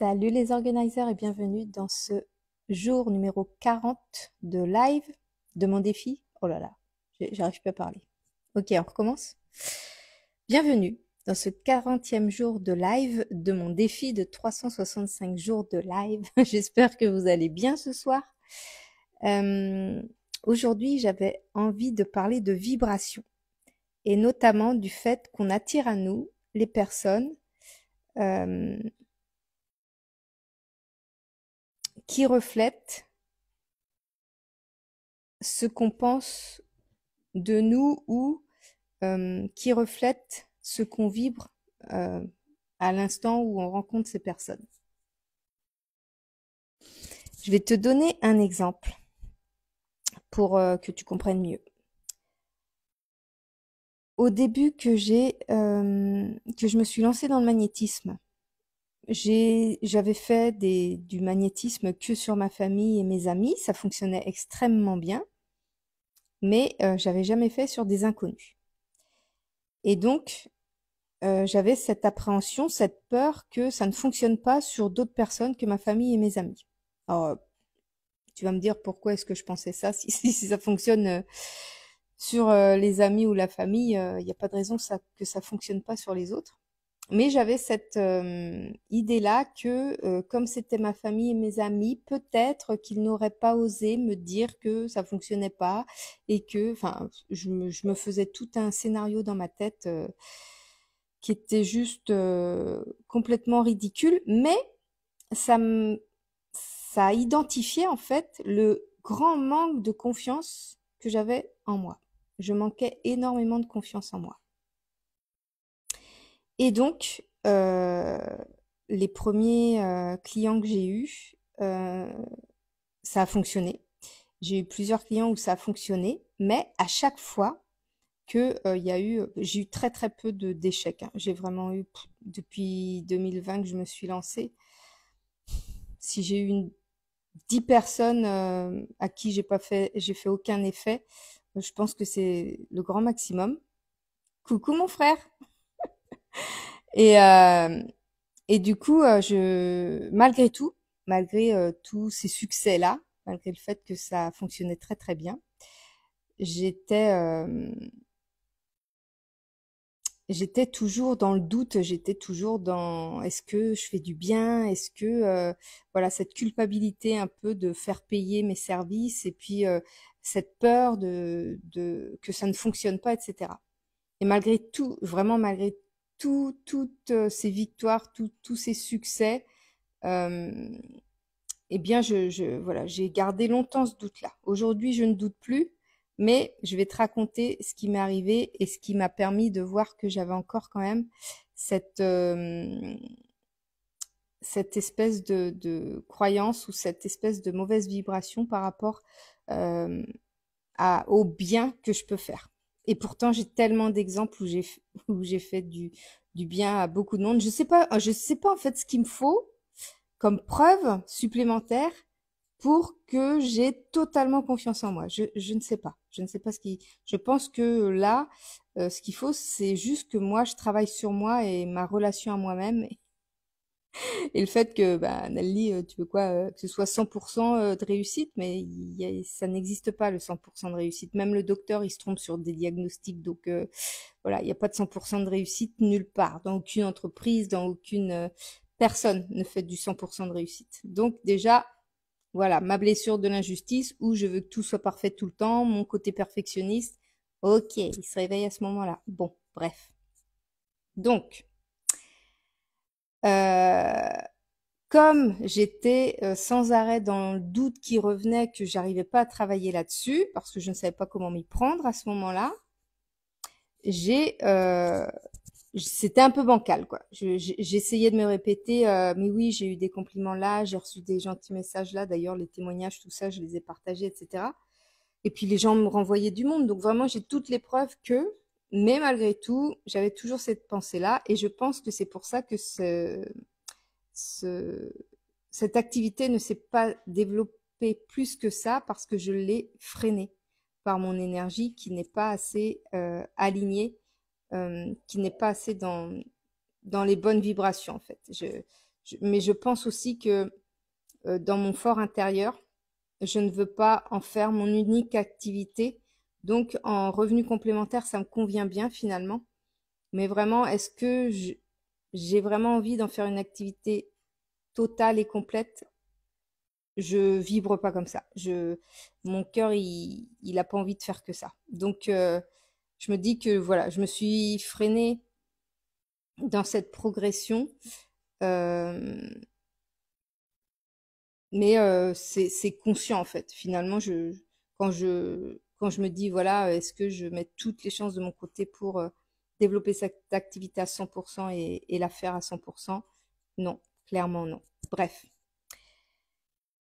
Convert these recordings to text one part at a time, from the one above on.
Salut les organisers et bienvenue dans ce jour numéro 40 de live de mon défi. Oh là là, j'arrive plus à parler. Ok, on recommence. Bienvenue dans ce 40e jour de live de mon défi de 365 jours de live. J'espère que vous allez bien ce soir. Aujourd'hui, j'avais envie de parler de vibration et notamment du fait qu'on attire à nous les personnes qui reflètent ce qu'on pense de nous ou qui reflètent ce qu'on vibre à l'instant où on rencontre ces personnes. Je vais te donner un exemple pour que tu comprennes mieux. Au début que je me suis lancée dans le magnétisme, j'avais fait du magnétisme que sur ma famille et mes amis, ça fonctionnait extrêmement bien, mais j'avais jamais fait sur des inconnus. Et donc, j'avais cette appréhension, cette peur que ça ne fonctionne pas sur d'autres personnes que ma famille et mes amis. Alors, tu vas me dire pourquoi est-ce que je pensais ça, si ça fonctionne sur les amis ou la famille, il n'y a pas de raison que ça fonctionne pas sur les autres. Mais j'avais cette idée-là que comme c'était ma famille et mes amis, peut-être qu'ils n'auraient pas osé me dire que ça fonctionnait pas et que, enfin, je me faisais tout un scénario dans ma tête qui était juste complètement ridicule, mais ça a identifié en fait le grand manque de confiance que j'avais en moi. Je manquais énormément de confiance en moi. Et donc, les premiers clients que j'ai eus, ça a fonctionné. J'ai eu plusieurs clients où ça a fonctionné, mais à chaque fois que j'ai eu très très peu d'échecs. Hein. J'ai vraiment eu depuis 2020 que je me suis lancée. Si j'ai eu 10 personnes à qui j'ai fait aucun effet, je pense que c'est le grand maximum. Coucou mon frère. Et et du coup, malgré tout, malgré tous ces succès-là, malgré le fait que ça fonctionnait très très bien, j'étais j'étais toujours dans le doute, j'étais toujours dans est-ce que je fais du bien, est-ce que voilà cette culpabilité un peu de faire payer mes services et puis cette peur de que ça ne fonctionne pas, etc. Et malgré tout, vraiment malgré toutes ces victoires, tous ces succès, euh, eh bien, voilà, j'ai gardé longtemps ce doute-là. Aujourd'hui, je ne doute plus, mais je vais te raconter ce qui m'est arrivé et ce qui m'a permis de voir que j'avais encore quand même cette, euh, cette espèce de croyance ou cette espèce de mauvaise vibration par rapport euh, au bien que je peux faire. Et pourtant, j'ai tellement d'exemples où j'ai fait du bien à beaucoup de monde. Je sais pas en fait ce qu'il me faut comme preuve supplémentaire pour que j'ai totalement confiance en moi. Je ne sais pas. Je ne sais pas je pense que là, ce qu'il faut, c'est juste que moi, je travaille sur moi et ma relation à moi-même. Et le fait que, bah, Nelly, tu veux quoi, que ce soit 100% de réussite, mais ça n'existe pas le 100% de réussite. Même le docteur, il se trompe sur des diagnostics. Donc, voilà, il n'y a pas de 100% de réussite nulle part. Dans aucune entreprise, dans aucune personne ne fait du 100% de réussite. Donc, déjà, voilà, ma blessure de l'injustice où je veux que tout soit parfait tout le temps, mon côté perfectionniste. Ok, il se réveille à ce moment-là. Bon, bref. Donc, euh, comme j'étais sans arrêt dans le doute qui revenait, que j'arrivais pas à travailler là-dessus, parce que je ne savais pas comment m'y prendre à ce moment-là, c'était un peu bancal, quoi. J'essayais de me répéter, mais oui, j'ai eu des compliments là, j'ai reçu des gentils messages là, d'ailleurs, les témoignages, tout ça, je les ai partagés, etc. Et puis les gens me renvoyaient du monde, donc vraiment, j'ai toutes les preuves mais malgré tout, j'avais toujours cette pensée-là, et je pense que c'est pour ça que ce, cette activité ne s'est pas développée plus que ça parce que je l'ai freinée par mon énergie qui n'est pas assez alignée, qui n'est pas assez dans les bonnes vibrations en fait. Mais je pense aussi que dans mon fort intérieur, je ne veux pas en faire mon unique activité. Donc, en revenu complémentaire, ça me convient bien finalement. Mais vraiment, est-ce que j'ai vraiment envie d'en faire une activité totale et complète? Je vibre pas comme ça. Mon cœur, il a pas envie de faire que ça. Donc, je me dis que voilà, je me suis freinée dans cette progression. Euh, mais c'est conscient en fait. Finalement, quand je me dis voilà, est-ce que je mets toutes les chances de mon côté pour développer cette activité à 100% et la faire à 100%? Non, clairement non. Bref,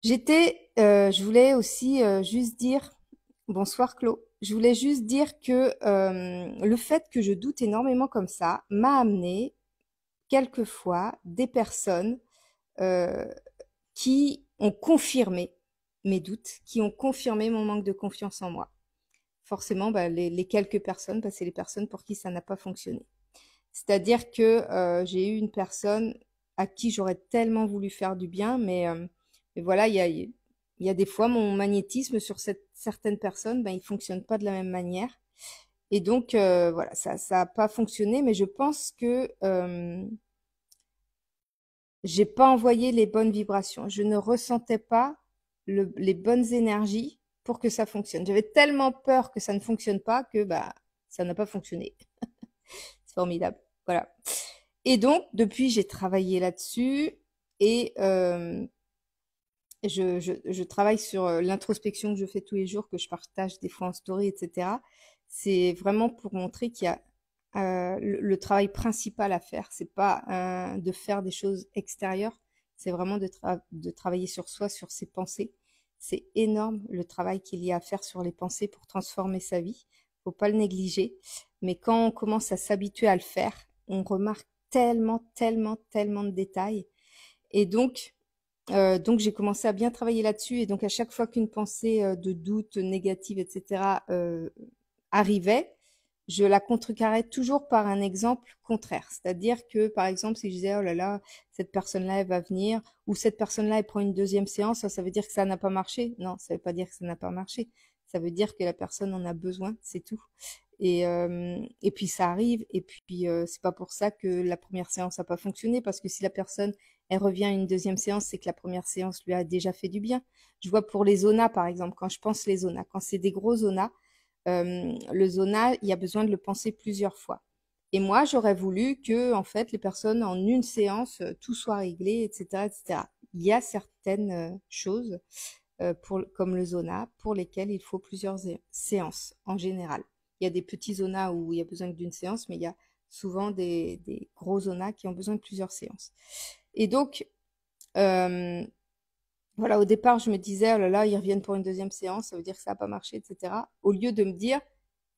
je voulais aussi juste dire, bonsoir Claude. Je voulais juste dire que le fait que je doute énormément comme ça m'a amené quelquefois des personnes euh, qui ont confirmé mes doutes, qui ont confirmé mon manque de confiance en moi. Forcément, bah, les quelques personnes, bah, c'est les personnes pour qui ça n'a pas fonctionné. C'est-à-dire que j'ai eu une personne à qui j'aurais tellement voulu faire du bien, mais voilà, il y a des fois mon magnétisme sur certaines personnes, ben, il fonctionne pas de la même manière. Et donc, voilà, ça a pas fonctionné, mais je pense que j'ai pas envoyé les bonnes vibrations. Je ne ressentais pas les bonnes énergies pour que ça fonctionne. J'avais tellement peur que ça ne fonctionne pas que bah ça n'a pas fonctionné. C'est formidable. Voilà. Et donc depuis j'ai travaillé là-dessus et je travaille sur l'introspection que je fais tous les jours, que je partage des fois en story, etc. C'est vraiment pour montrer qu'il y a le travail principal à faire. C'est pas de faire des choses extérieures, c'est vraiment de travailler sur soi, sur ses pensées. C'est énorme le travail qu'il y a à faire sur les pensées pour transformer sa vie. Faut pas le négliger. Mais quand on commence à s'habituer à le faire, on remarque tellement, tellement, tellement de détails. Et donc j'ai commencé à bien travailler là-dessus et donc à chaque fois qu'une pensée de doute négative, etc., arrivait, je la contrecarrais toujours par un exemple contraire. C'est-à-dire que, par exemple, si je disais, oh là là, cette personne-là, elle va venir, ou cette personne-là, elle prend une deuxième séance, ça veut dire que ça n'a pas marché. Non, ça veut pas dire que ça n'a pas marché. Ça veut dire que la personne en a besoin, c'est tout. Et puis ça arrive, et puis c'est pas pour ça que la première séance n'a pas fonctionné, parce que si la personne elle revient à une deuxième séance, c'est que la première séance lui a déjà fait du bien. Je vois pour les zonas, par exemple, quand je pense les zonas, quand c'est des gros zonas, le zona, il y a besoin de le penser plusieurs fois. Et moi, j'aurais voulu que, en fait, les personnes en une séance, tout soit réglé, etc., etc. Il y a certaines choses, comme le zona, pour lesquelles il faut plusieurs séances en général. Il y a des petits zonas où il y a besoin d'une séance, mais il y a souvent des gros zonas qui ont besoin de plusieurs séances. Et donc, euh, voilà, au départ, je me disais, oh là là, ils reviennent pour une deuxième séance, ça veut dire que ça n'a pas marché, etc. Au lieu de me dire,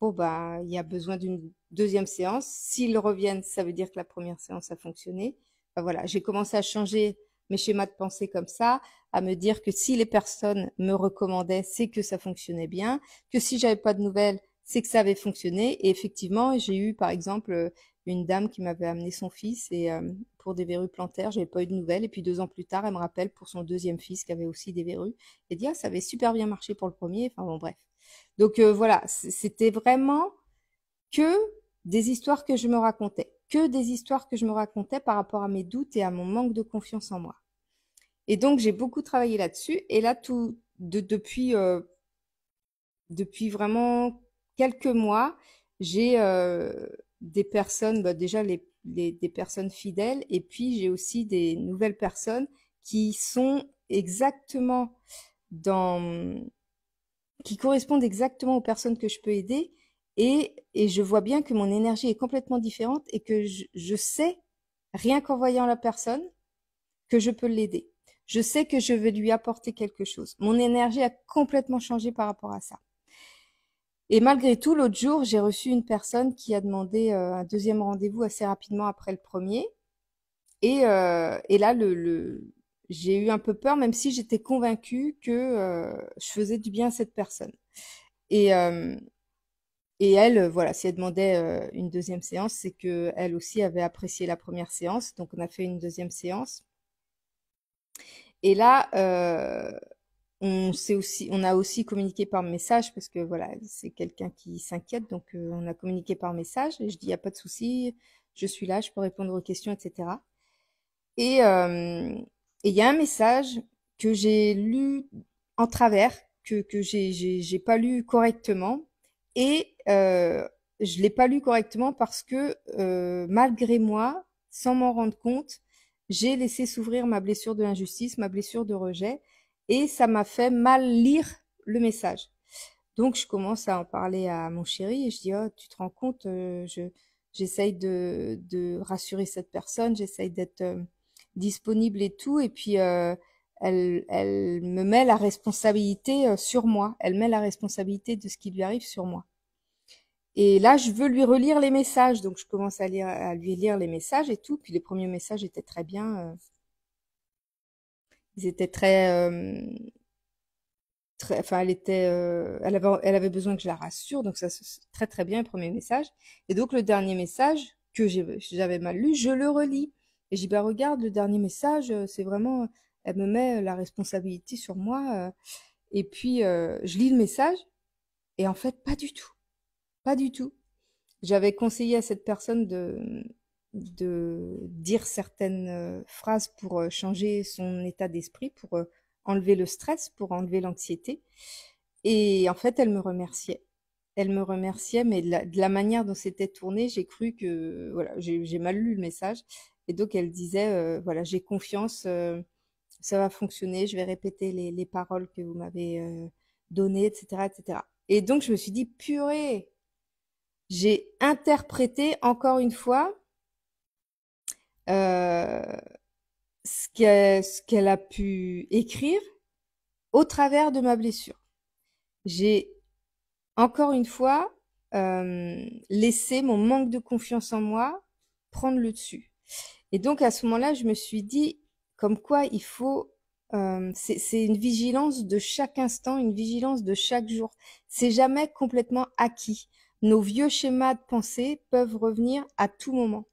bon, bah, il y a besoin d'une deuxième séance. S'ils reviennent, ça veut dire que la première séance a fonctionné. Enfin, voilà, j'ai commencé à changer mes schémas de pensée comme ça, à me dire que si les personnes me recommandaient, c'est que ça fonctionnait bien, que si j'avais pas de nouvelles, c'est que ça avait fonctionné. Et effectivement, j'ai eu, par exemple, une dame qui m'avait amené son fils et pour des verrues plantaires, j'avais pas eu de nouvelles. Et puis 2 ans plus tard, elle me rappelle pour son deuxième fils qui avait aussi des verrues. Et dit, ah, ça avait super bien marché pour le premier. Enfin bon, bref. Donc voilà, c'était vraiment que des histoires que je me racontais, que des histoires que je me racontais par rapport à mes doutes et à mon manque de confiance en moi. Et donc j'ai beaucoup travaillé là-dessus. Et là, depuis vraiment quelques mois, j'ai des personnes, bah, déjà des personnes fidèles, et puis j'ai aussi des nouvelles personnes qui sont exactement dans qui correspondent exactement aux personnes que je peux aider. Et je vois bien que mon énergie est complètement différente et que je sais, rien qu'en voyant la personne, que je peux l'aider. Je sais que je vais lui apporter quelque chose. Mon énergie a complètement changé par rapport à ça. Et malgré tout, l'autre jour, j'ai reçu une personne qui a demandé un deuxième rendez-vous assez rapidement après le premier. Et là, j'ai eu un peu peur, même si j'étais convaincue que je faisais du bien à cette personne. Et, euh, et elle, voilà, si elle demandait une deuxième séance, c'est que elle aussi avait apprécié la première séance. Donc, on a fait une deuxième séance. Et là, on a aussi communiqué par message parce que voilà, c'est quelqu'un qui s'inquiète, donc on a communiqué par message et je dis, il n'y a pas de souci, je suis là, je peux répondre aux questions, etc. Et et il y a un message que j'ai lu en travers, que j'ai pas lu correctement. Et je l'ai pas lu correctement parce que malgré moi, sans m'en rendre compte, j'ai laissé s'ouvrir ma blessure de l'injustice, ma blessure de rejet, et ça m'a fait mal lire le message. Donc je commence à en parler à mon chéri et je dis, oh, tu te rends compte, j'essaye de rassurer cette personne, j'essaye d'être disponible et tout, et puis elle me met la responsabilité sur moi, elle met la responsabilité de ce qui lui arrive sur moi. Et là, je veux lui relire les messages, donc je commence à lui lire les messages et tout, puis les premiers messages étaient très bien, ils étaient enfin, elle avait besoin que je la rassure, donc ça, c'est très très bien, le premier message. Et donc, le dernier message que j'avais mal lu, je le relis. Et je dis, bah, regarde, le dernier message, c'est vraiment, elle me met la responsabilité sur moi. Et puis, je lis le message, et en fait, pas du tout. Pas du tout. J'avais conseillé à cette personne de dire certaines phrases pour changer son état d'esprit, pour enlever le stress, pour enlever l'anxiété. Et en fait, elle me remerciait. Elle me remerciait, mais de la manière dont c'était tourné, j'ai cru que, voilà, j'ai mal lu le message. Et donc, elle disait, voilà, j'ai confiance, ça va fonctionner, je vais répéter les paroles que vous m'avez données, etc., etc. Et donc, je me suis dit, purée, j'ai interprété encore une fois euh, ce qu'elle a pu écrire au travers de ma blessure. J'ai encore une fois laissé mon manque de confiance en moi prendre le dessus. Et donc à ce moment-là, je me suis dit comme quoi il faut c'est une vigilance de chaque instant, une vigilance de chaque jour. C'est jamais complètement acquis. Nos vieux schémas de pensée peuvent revenir à tout moment.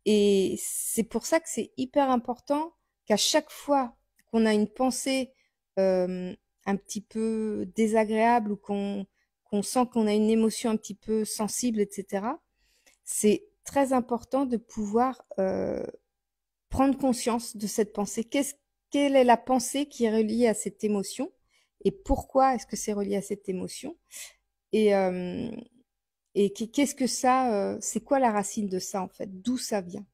Et c'est pour ça que c'est hyper important qu'à chaque fois qu'on a une pensée euh, un petit peu désagréable ou qu'on sent qu'on a une émotion un petit peu sensible, etc., c'est très important de pouvoir prendre conscience de cette pensée. Quelle est la pensée qui est reliée à cette émotion et pourquoi est-ce que c'est relié à cette émotion et, qu'est-ce que ça, c'est quoi la racine de ça en fait, d'où ça vient.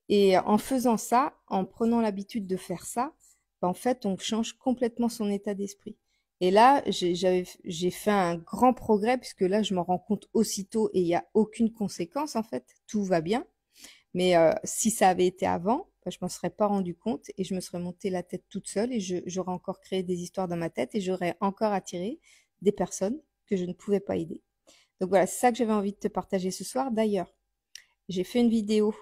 Et en faisant ça, en prenant l'habitude de faire ça, ben, en fait, on change complètement son état d'esprit. Et là, j'ai fait un grand progrès puisque là, je m'en rends compte aussitôt et il n'y a aucune conséquence en fait. Tout va bien. Mais si ça avait été avant, ben, je m'en serais pas rendu compte et je me serais monté la tête toute seule et j'aurais encore créé des histoires dans ma tête et j'aurais encore attiré des personnes que je ne pouvais pas aider. Donc voilà, c'est ça que j'avais envie de te partager ce soir. D'ailleurs, j'ai fait une vidéo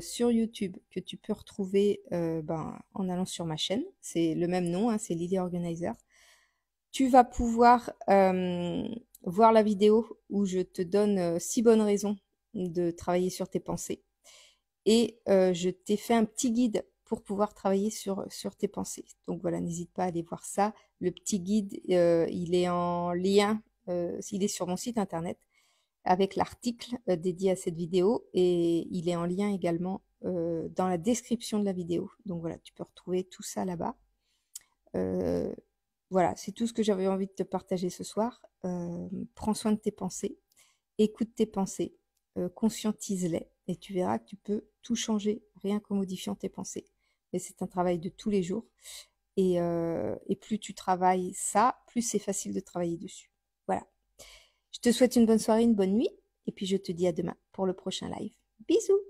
sur YouTube que tu peux retrouver ben, en allant sur ma chaîne. C'est le même nom, hein, c'est Lily Organizer. Tu vas pouvoir voir la vidéo où je te donne 6 bonnes raisons de travailler sur tes pensées. Et je t'ai fait un petit guide pour pouvoir travailler sur tes pensées. Donc voilà, n'hésite pas à aller voir ça. Le petit guide, il est en lien, il est sur mon site internet avec l'article dédié à cette vidéo et il est en lien également dans la description de la vidéo. Donc voilà, tu peux retrouver tout ça là-bas. Voilà, c'est tout ce que j'avais envie de te partager ce soir. Prends soin de tes pensées, écoute tes pensées, conscientise-les et tu verras que tu peux tout changer rien qu'en modifiant tes pensées. Mais c'est un travail de tous les jours et plus tu travailles ça, plus c'est facile de travailler dessus. Voilà. Je te souhaite une bonne soirée, une bonne nuit, et puis je te dis à demain pour le prochain live. Bisous!